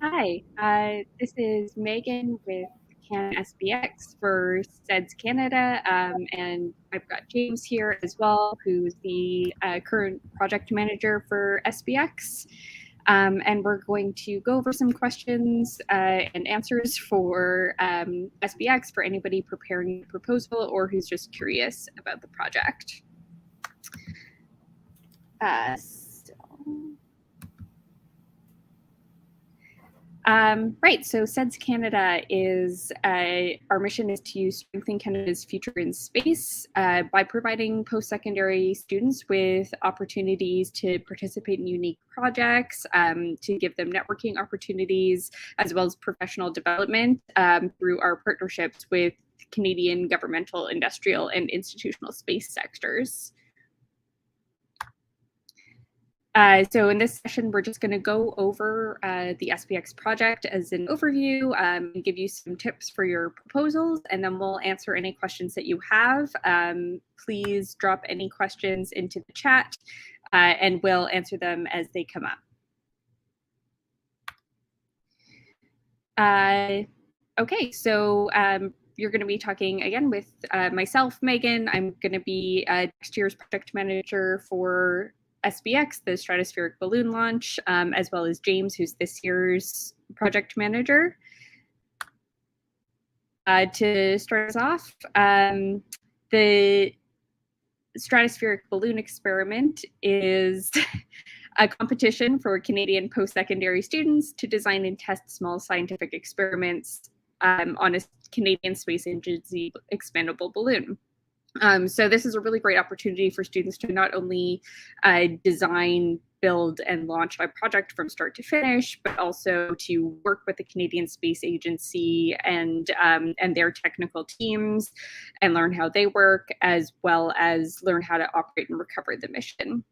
Hi, this is Megan with Can-Sbx for SEDS-Canada, and I've got James here as well, who's the current project manager for SBX. And we're going to go over some questions and answers for SBX for anybody preparing a proposal or who's just curious about the project. Right, so SEDS-Canada is, our mission is to strengthen Canada's future in space by providing post-secondary students with opportunities to participate in unique projects, to give them networking opportunities, as well as professional development through our partnerships with Canadian governmental, industrial, and institutional space sectors. So in this session, we're just going to go over the SBX project as an overview and give you some tips for your proposals, and then we'll answer any questions that you have. Please drop any questions into the chat and we'll answer them as they come up. Okay, so you're going to be talking again with myself, Megan. I'm going to be next year's project manager for SBX, the Stratospheric balloon launch, as well as James, who's this year's project manager. To start us off, the Stratospheric balloon experiment is a competition for Canadian post-secondary students to design and test small scientific experiments on a Canadian Space Agency expandable balloon. So this is a really great opportunity for students to not only design, build, and launch a project from start to finish, but also to work with the Canadian Space Agency and their technical teams and learn how they work, as well as learn how to operate and recover the mission.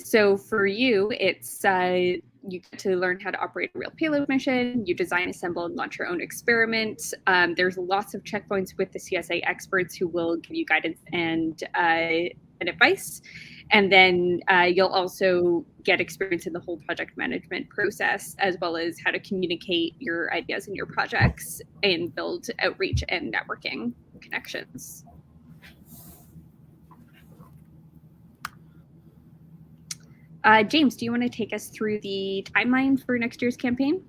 So for you, it's you get to learn how to operate a real payload mission. You design, assemble, and launch your own experiment. There's lots of checkpoints with the CSA experts who will give you guidance and advice. And then you'll also get experience in the whole project management process, as well as how to communicate your ideas and your projects and build outreach and networking connections. James, do you want to take us through the timeline for next year's campaign?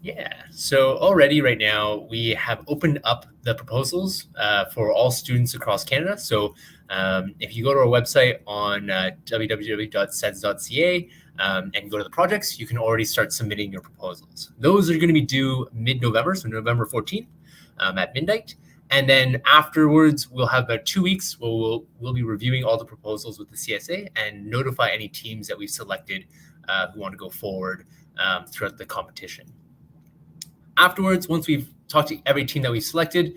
Yeah, so already right now we have opened up the proposals for all students across Canada. So if you go to our website on www.seds.ca and go to the projects, you can already start submitting your proposals. Those are going to be due mid-November, so November 14th at midnight. And then afterwards, we'll have about 2 weeks where we'll be reviewing all the proposals with the CSA and notify any teams that we've selected who want to go forward throughout the competition. Afterwards, once we've talked to every team that we've selected,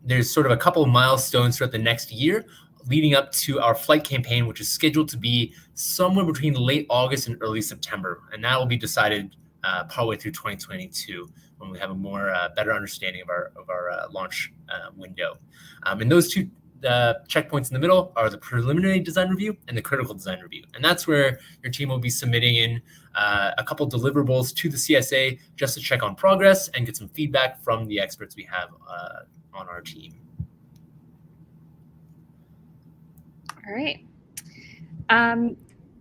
there's sort of a couple of milestones throughout the next year leading up to our flight campaign, which is scheduled to be somewhere between late August and early September. And that will be decided partway through 2022 when we have a more better understanding of our launch window. And those two checkpoints in the middle are the preliminary design review and the critical design review. And that's where your team will be submitting in a couple deliverables to the CSA just to check on progress and get some feedback from the experts we have on our team. All right.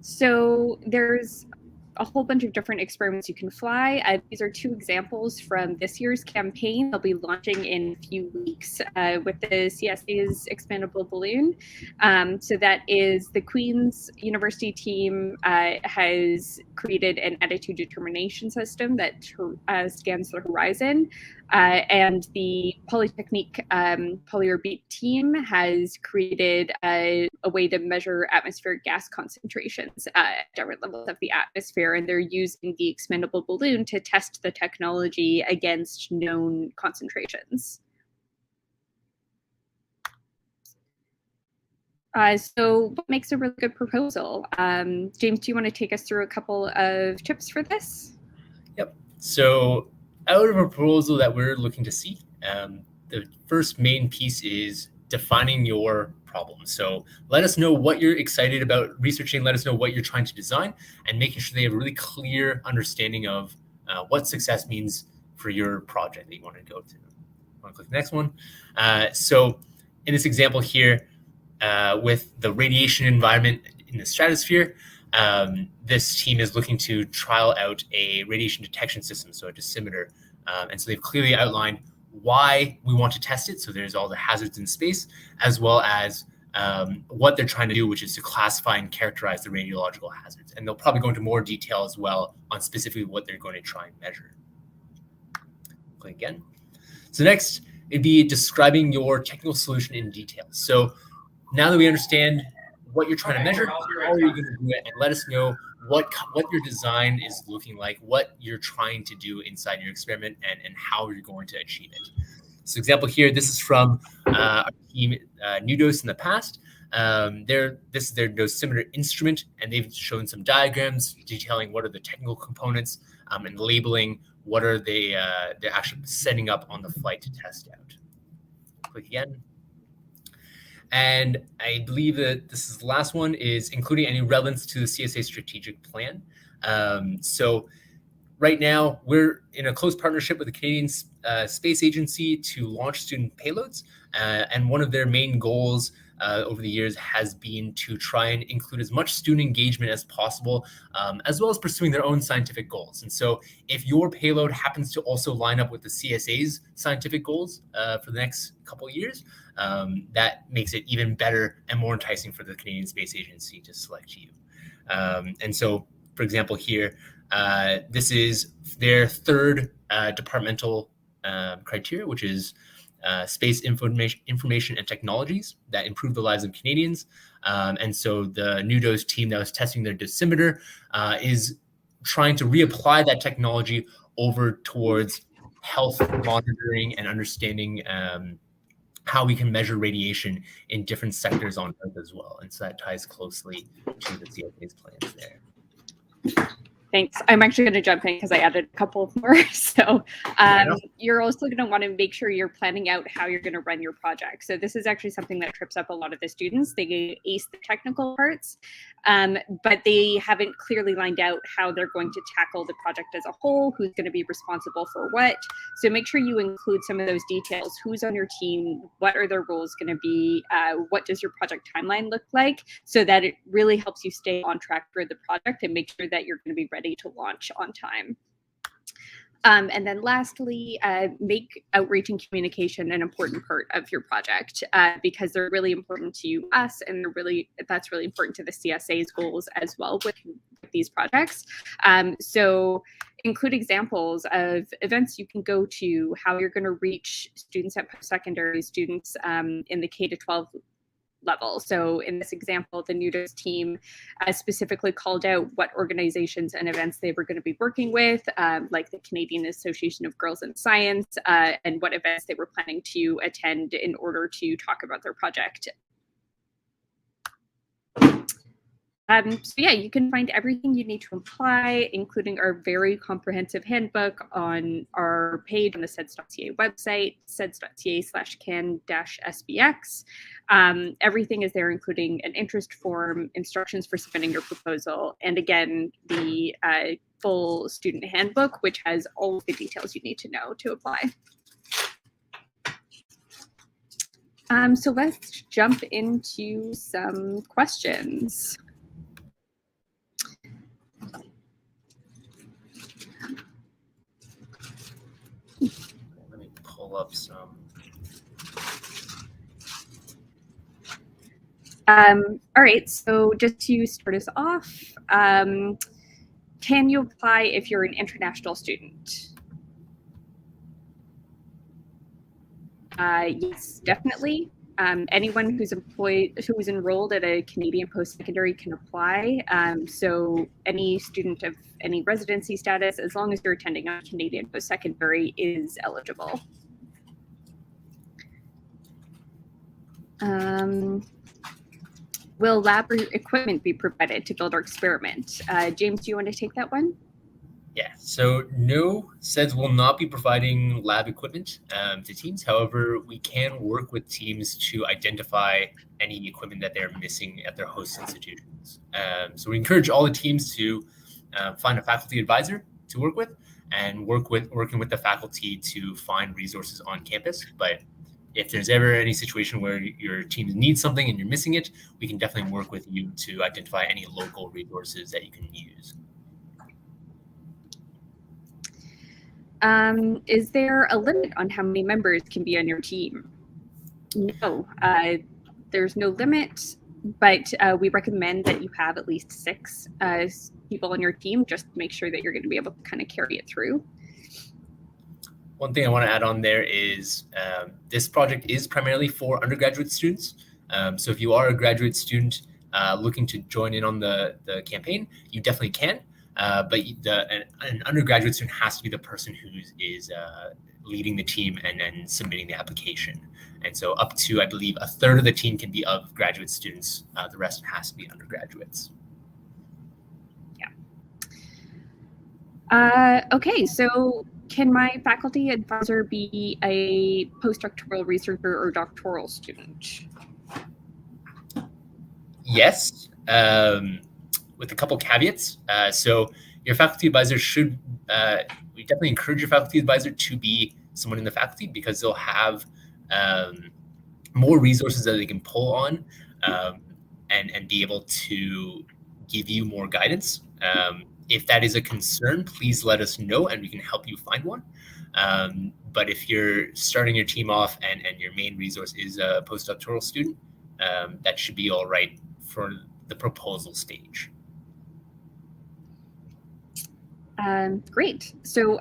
So there's a whole bunch of different experiments you can fly. These are two examples from this year's campaign. They'll be launching in a few weeks with the CSA's expandable balloon. So that is the Queen's University team has created an attitude determination system that scans the horizon. And the Polytechnique Polyorbit team has created a way to measure atmospheric gas concentrations at different levels of the atmosphere, and they're using the expandable balloon to test the technology against known concentrations. So what makes a really good proposal? James, do you want to take us through a couple of tips for this? Yep. So out of a proposal that we're looking to see, the first main piece is defining your problem. So let us know what you're excited about researching. Let us know what you're trying to design, and making sure they have a really clear understanding of what success means for your project that you want to go to. I want to click the next one. So in this example here, with the radiation environment in the stratosphere, this team is looking to trial out a radiation detection system, so a dosimeter. And so they've clearly outlined why we want to test it. So there's all the hazards in space, as well as what they're trying to do, which is to classify and characterize the radiological hazards. And they'll probably go into more detail as well on specifically what they're going to try and measure. Click again. So next, it'd be describing your technical solution in detail. So now that we understand what you're trying to measure, how are you going to do it, and let us know what your design is looking like, what you're trying to do inside your experiment, and how you're going to achieve it. So example here, this is from our team, NUDOS in the past. This is their dosimeter instrument, and they've shown some diagrams detailing what are the technical components, and labeling what are they're actually setting up on the flight to test out. Click again. And I believe that this is the last one, is including any relevance to the CSA strategic plan. So right now, we're in a close partnership with the Canadian Space Agency to launch student payloads. And one of their main goals over the years has been to try and include as much student engagement as possible, as well as pursuing their own scientific goals. And so if your payload happens to also line up with the CSA's scientific goals for the next couple of years, that makes it even better and more enticing for the Canadian Space Agency to select you. And so, for example, here, this is their third departmental criteria, which is space information and technologies that improve the lives of Canadians. And so the NUDOS team that was testing their dosimeter is trying to reapply that technology over towards health monitoring and understanding how we can measure radiation in different sectors on Earth as well. And so that ties closely to the CSA's plans there. Thanks. I'm actually going to jump in because I added a couple more. So you're also going to want to make sure you're planning out how you're going to run your project. So this is actually something that trips up a lot of the students. They ace the technical parts, but they haven't clearly lined out how they're going to tackle the project as a whole, who's going to be responsible for what. So make sure you include some of those details. Who's on your team? What are their roles going to be? What does your project timeline look like? So that it really helps you stay on track for the project and make sure that you're going to be ready to launch on time. And then lastly, make outreach and communication an important part of your project because they're really important to us, and that's really important to the CSA's goals as well with these projects. So include examples of events you can go to, how you're going to reach students at post-secondary, students in the K-12 level. So in this example, the NUDOS team specifically called out what organizations and events they were going to be working with, like the Canadian Association of Girls in Science, and what events they were planning to attend in order to talk about their project. So yeah, you can find everything you need to apply, including our very comprehensive handbook on our page on the SEDS.ca website, seds.ca/Can-Sbx. Everything is there, including an interest form, instructions for submitting your proposal, and again, the full student handbook, which has all of the details you need to know to apply. So let's jump into some questions. Let me pull up some. All right, so just to start us off, can you apply if you're an international student? Yes, definitely. Anyone who's enrolled at a Canadian post-secondary can apply. So any student of any residency status, as long as you're attending a Canadian post-secondary, is eligible. Will lab equipment be provided to build our experiment? James, do you want to take that one? Yeah, so no, SEDS will not be providing lab equipment to teams. However, we can work with teams to identify any equipment that they're missing at their host institutions. So we encourage all the teams to find a faculty advisor to work with and working with the faculty to find resources on campus. But if there's ever any situation where your team needs something and you're missing it, we can definitely work with you to identify any local resources that you can use. Is there a limit on how many members can be on your team? No, there's no limit, but we recommend that you have at least 6 people on your team just to make sure that you're going to be able to kind of carry it through. One thing I want to add on there is this project is primarily for undergraduate students. So if you are a graduate student looking to join in on the campaign, you definitely can. But an undergraduate student has to be the person who is leading the team and submitting the application. And so up to, I believe, a third of the team can be of graduate students. The rest has to be undergraduates. Yeah. Okay, so can my faculty advisor be a postdoctoral researcher or doctoral student? Yes. With a couple caveats. So your faculty advisor should, we definitely encourage your faculty advisor to be someone in the faculty because they'll have more resources that they can pull on and be able to give you more guidance. If that is a concern, please let us know and we can help you find one. But if you're starting your team off and your main resource is a postdoctoral student, that should be all right for the proposal stage. Great. So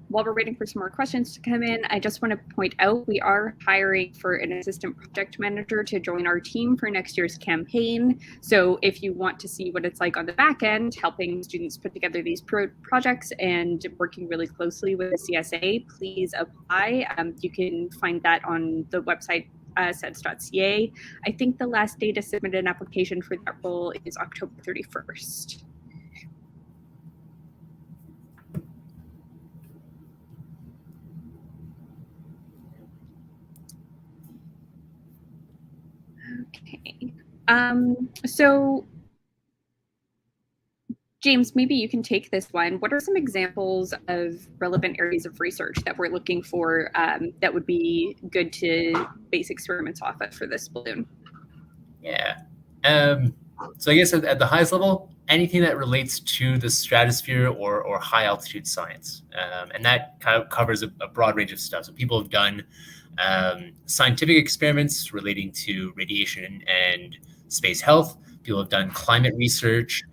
while we're waiting for some more questions to come in, I just want to point out we are hiring for an assistant project manager to join our team for next year's campaign. So if you want to see what it's like on the back end, helping students put together these projects and working really closely with the CSA, please apply. You can find that on the website SEDS.ca. I think the last day to submit an application for that role is October 31st. Okay. So James, maybe you can take this one. What are some examples of relevant areas of research that we're looking for that would be good to base experiments off of for this balloon? Yeah. So I guess at the highest level, anything that relates to the stratosphere or high altitude science. And that kind of covers a broad range of stuff. So people have done scientific experiments relating to radiation and space health. People have done climate research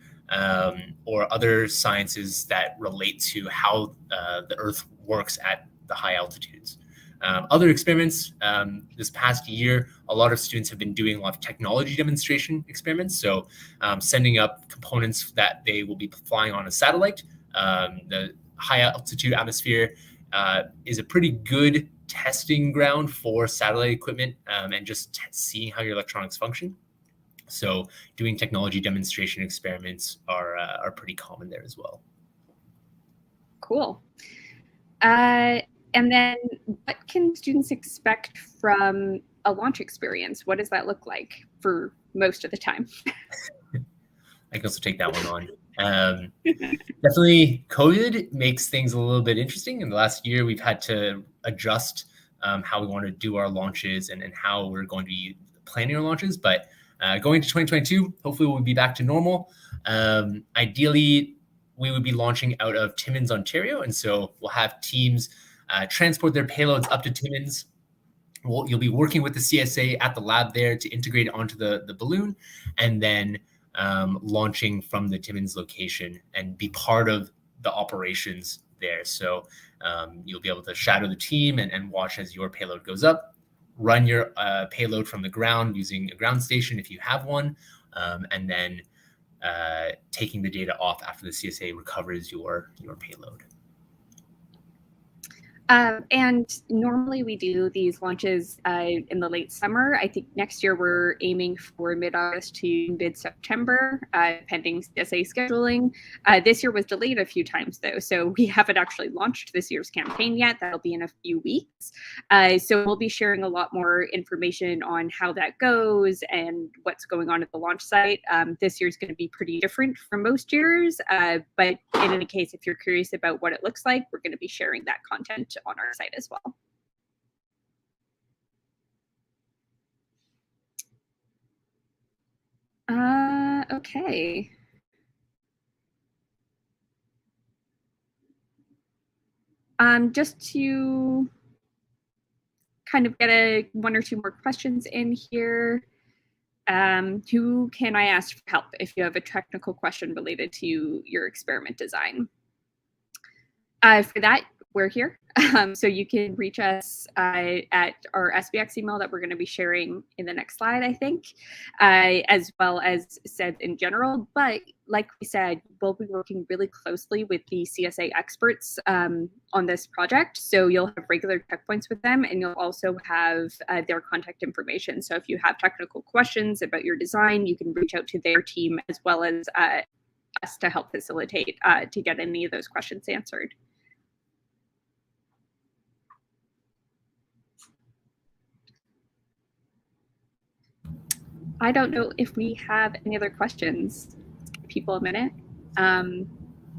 or other sciences that relate to how the Earth works at the high altitudes. Other experiments, this past year, a lot of students have been doing a lot of technology demonstration experiments. So sending up components that they will be flying on a satellite. The high altitude atmosphere is a pretty good testing ground for satellite equipment and just seeing how your electronics function. So doing technology demonstration experiments are pretty common there as well. Cool. And then what can students expect from a launch experience? What does that look like for most of the time? I can also take that one on. Definitely COVID makes things a little bit interesting. In the last year, we've had to adjust how we want to do our launches and how we're going to be planning our launches. But going to 2022, hopefully we'll be back to normal. Ideally, we would be launching out of Timmins, Ontario. And so we'll have teams transport their payloads up to Timmins. You'll be working with the CSA at the lab there to integrate it onto the balloon and then launching from the Timmins location and be part of the operations there. So you'll be able to shadow the team and watch as your payload goes up, run your payload from the ground using a ground station if you have one, and then taking the data off after the CSA recovers your payload. And normally we do these launches in the late summer. I think next year we're aiming for mid-August to mid-September, pending CSA scheduling. This year was delayed a few times though, so we haven't actually launched this year's campaign yet. That'll be in a few weeks. So we'll be sharing a lot more information on how that goes and what's going on at the launch site. This year's going to be pretty different from most years, but in any case, if you're curious about what it looks like, we're going to be sharing that content on our site as well. Okay. Just to kind of get one or two more questions in here. Who can I ask for help if you have a technical question related to your experiment design? For that, we're here. So you can reach us at our SBX email that we're going to be sharing in the next slide, I think, as well as SEDS in general. But like we said, we'll be working really closely with the CSA experts on this project. So you'll have regular checkpoints with them, and you'll also have their contact information. So if you have technical questions about your design, you can reach out to their team as well as us to help facilitate to get any of those questions answered. I don't know if we have any other questions. Give people a minute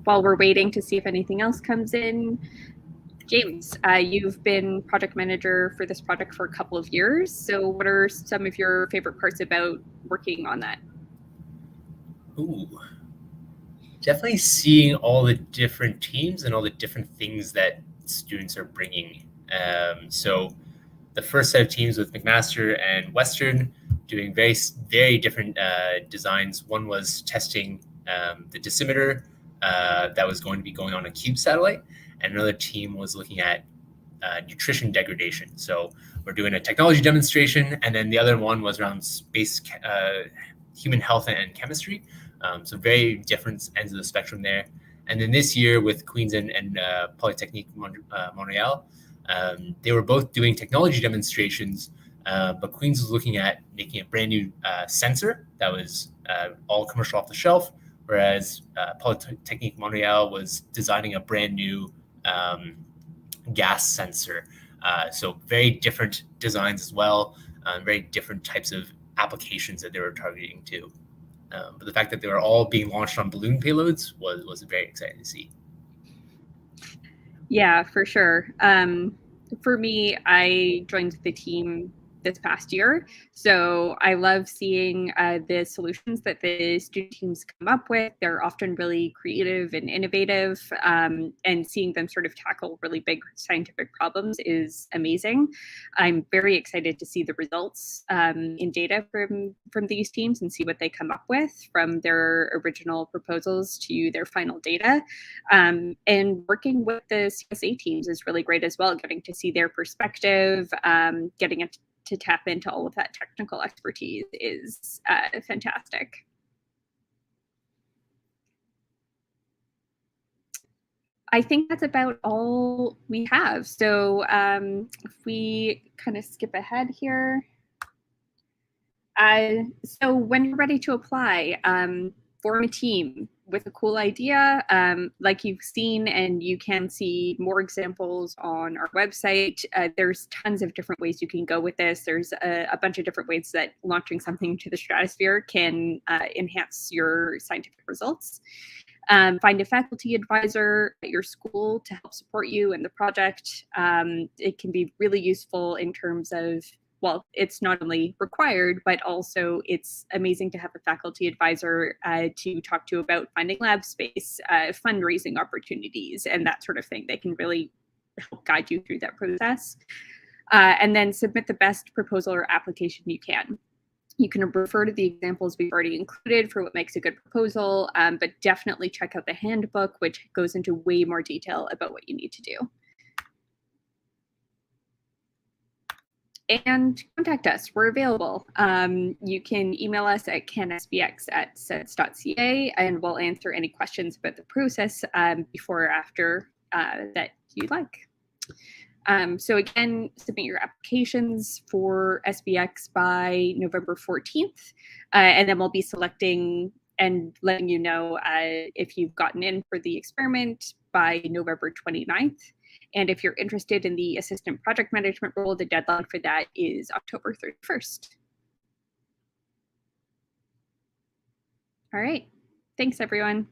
while we're waiting to see if anything else comes in. James, you've been project manager for this project for a couple of years. So what are some of your favorite parts about working on that? Ooh, definitely seeing all the different teams and all the different things that students are bringing. So the first set of teams with McMaster and Western doing very different designs. One was testing the dosimeter that was going to be going on a CUBE satellite, and another team was looking at nutrition degradation. So we're doing a technology demonstration, and then the other one was around space, human health and chemistry. So very different ends of the spectrum there. And then this year with Queens and Polytechnique Montreal, they were both doing technology demonstrations, but Queens was looking at making a brand new sensor that was all commercial off the shelf, whereas Polytechnique Montreal was designing a brand new gas sensor. So very different designs as well, very different types of applications that they were targeting too. But the fact that they were all being launched on balloon payloads was very exciting to see. Yeah, for sure. For me, I joined the team this past year. So I love seeing the solutions that the student teams come up with. They're often really creative and innovative, and seeing them sort of tackle really big scientific problems is amazing. I'm very excited to see the results in data from these teams and see what they come up with from their original proposals to their final data. And working with the CSA teams is really great as well, getting to see their perspective, getting it to tap into all of that technical expertise is fantastic. I think that's about all we have. So if we kind of skip ahead here. So when you're ready to apply, form a team with a cool idea, like you've seen, and you can see more examples on our website. There's tons of different ways you can go with this. There's a bunch of different ways that launching something to the stratosphere can enhance your scientific results. Find a faculty advisor at your school to help support you in the project. It can be really useful in terms of, well, it's not only required, but also it's amazing to have a faculty advisor to talk to about finding lab space, fundraising opportunities, and that sort of thing. They can really help guide you through that process. And then submit the best proposal or application you can. You can refer to the examples we've already included for what makes a good proposal, but definitely check out the handbook, which goes into way more detail about what you need to do. And contact us. We're available. You can email us at Can-Sbx@seds.ca, and we'll answer any questions about the process before or after that you'd like. So again, submit your applications for SBX by November 14th, and then we'll be selecting and letting you know if you've gotten in for the experiment by November 29th. And if you're interested in the assistant project management role, the deadline for that is October 31st. All right. Thanks, everyone.